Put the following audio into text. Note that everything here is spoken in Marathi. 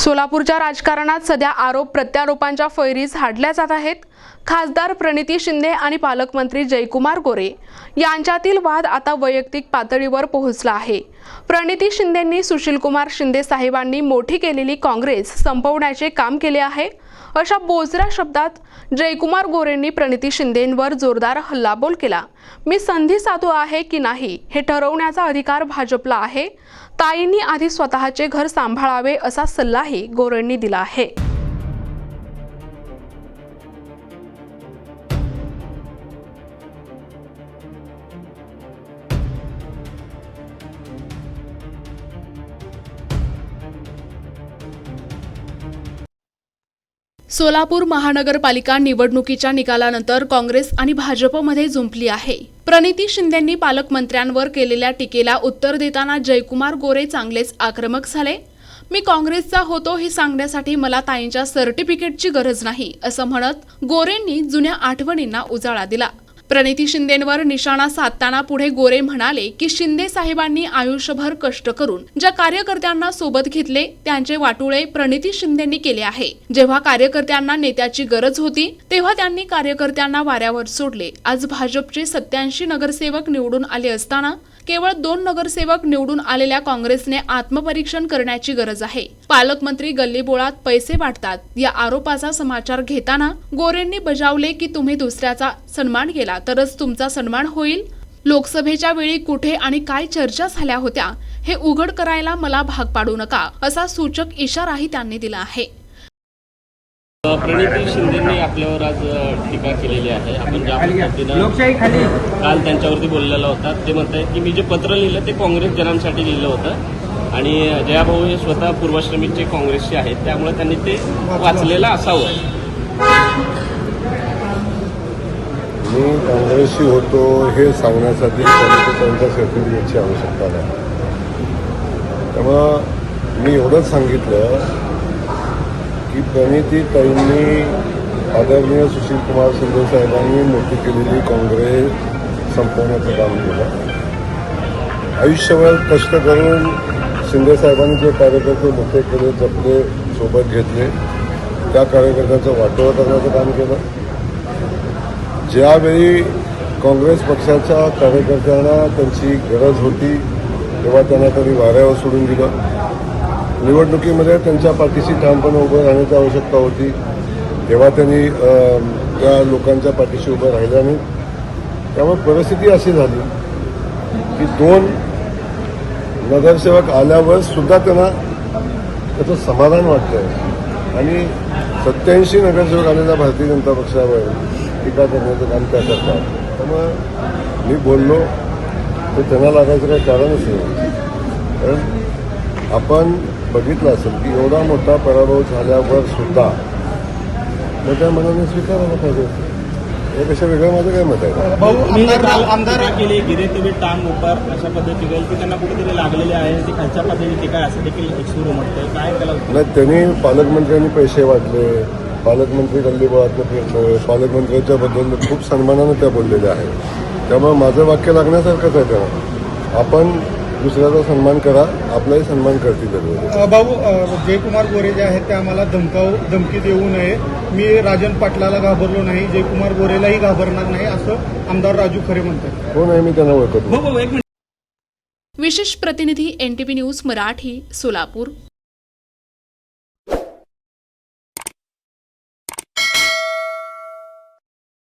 सोलापूरच्या राजकारणात सध्या आरोप प्रत्यारोपांच्या फैरी झाडल्या जात आहेत। खासदार प्रणिती शिंदे आणि पालकमंत्री जयकुमार गोरे यांच्यातील वाद आता वैयक्तिक पातळीवर पोहोचला आहे। प्रणिती शिंदेंनी सुशीलकुमार शिंदे साहेबांनी मोठी केलेली काँग्रेस संपवण्याचे काम केले आहे, अशा बोजऱ्या शब्दात जयकुमार गोरेंनी प्रणिती शिंदेंवर जोरदार हल्लाबोल केला। मी संधी साधू आहे की नाही हे ठरवण्याचा अधिकार भाजपला आहे। ताईंनी आधी स्वतःचे घर सांभाळावे असा सल्लाही गोरेंनी दिला आहे। सोलापूर महानगरपालिका निवडणुकीच्या निकालानंतर काँग्रेस आणि भाजपमध्ये जुंपली आहे। प्रणिती शिंदेंनी पालकमंत्र्यांवर केलेल्या टीकेला उत्तर देताना जयकुमार गोरे चांगलेच आक्रमक झाले। मी काँग्रेसचा होतो हे सांगण्यासाठी मला ताईंच्या सर्टिफिकेटची गरज नाही असं म्हणत गोरेंनी जुन्या आठवणींना उजाळा दिला। प्रणिती शिंदेंवर निशाणा साधताना पुढे गोरे म्हणाले की शिंदे साहेबांनी आयुष्यभर कष्ट करून ज्या कार्यकर्त्यांना सोबत घेतले त्यांचे वाटोळे प्रणिती शिंदेंनी केले आहे। जेव्हा कार्यकर्त्यांना नेत्याची गरज होती तेव्हा त्यांनी कार्यकर्त्यांना वाऱ्यावर सोडले। आज भाजपचे 87 नगरसेवक निवडून आले असताना केवळ 2 नगरसेवक निवडून आलेल्या काँग्रेसने आत्मपरीक्षण करण्याची गरज आहे। पालकमंत्री गल्लीबोळात पैसे वाटतात या आरोपाचा समाचार घेताना गोरेंनी बजावले की तुम्ही दुसऱ्याचा सन्मान केला तरच तुमचा सन्मान होईल। लोकसभेच्या वेळी कुठे आणि काय चर्चा झाल्या होत्या हे उघड करायला मला भाग पाडू नका असा सूचक इशाराही त्यांनी दिला आहे। प्रणिती शिंदेंनी आपल्यावर आज टीका केलेली आहे। आपण ज्या पद्धतीनं काल त्यांच्यावरती बोललेला होता ते म्हणतात की मी जे पत्र लिहिलं ते काँग्रेस जनांसाठी लिहिलं होतं आणि जयाभाऊ हे स्वतः पूर्वाश्रमीचे काँग्रेसचे आहेत, त्यामुळे त्यांनी ते वाचलेलं असावं। मी काँग्रेसशी होतो हे सांगण्यासाठी त्यांच्या सर्टिफिकेटची आवश्यकता नाही। त्यामुळं मी एवढंच सांगितलं की प्रणिती ताईंनी आदरणीय सुशीलकुमार शिंदे साहेबांनी मोठी केलेली काँग्रेस संपवण्याचं काम केलं। आयुष्यभर कष्ट करून शिंदे साहेबांनी जे कार्यकर्ते मोठे केले, जपले, सोबत घेतले, त्या कार्यकर्त्यांचं वाटोळं करण्याचं काम केलं। ज्यावेळी काँग्रेस पक्षाच्या कार्यकर्त्यांना त्यांची गरज होती तेव्हा त्यांना त्यांनी वाऱ्यावर सोडून दिलं। निवडणुकीमध्ये त्यांच्या पाठीशी ठामपणे उभं राहण्याची आवश्यकता होती तेव्हा त्यांनी त्या लोकांच्या पाठीशी उभं राहिल्या नाही। त्यामुळे परिस्थिती अशी झाली की 2 नगरसेवक आल्यावर सुद्धा त्यांना त्याचं समाधान वाटतंय आणि 87 नगरसेवक आलेल्या भारतीय जनता पक्षावर टीका करण्याचं काम त्या करतात। त्यामुळे मी बोललो तर त्यांना लागायचं काही कारणच नाही, कारण आपण बघितलं असेल की एवढा मोठा पराभव झाल्यावर सुद्धा मोठ्या मनाने स्वीकारायला पाहिजे। यापेक्षा वेगळं माझं काय मत आहे? आमदार केले गिरे तुम्ही टांग उपर अशा पद्धतीने की त्यांना कुठेतरी लागलेले आहे ते खालच्या पद्धतीने टीका असं देखील सुरू म्हणतंय काय त्याला? नाही, त्यांनी पालकमंत्र्यांनी पैसे वाटले, पालकमंत्री गल्लीबोळातनं फिरतोय, पालकमंत्र्यांच्या बद्दल खूप सन्मानानं त्या बोललेल्या आहेत। त्यामुळे माझं वाक्य लागण्यासारखंच आहे। त्यांना आपण दुसऱ्याचा सन्मान करा, आपलाही सन्मान करतील। भाऊ, जयकुमार गोरे जे आहेत ते आम्हाला धमकी देऊ नये, मी राजन पाटलाला घाबरलो नाही, जयकुमार गोरेलाही घाबरणार नाही असं आमदार राजू खरे म्हणतात। हो, नाही, मी त्यांना ओळखतो। विशेष प्रतिनिधी NTV न्यूज मराठी, सोलापूर।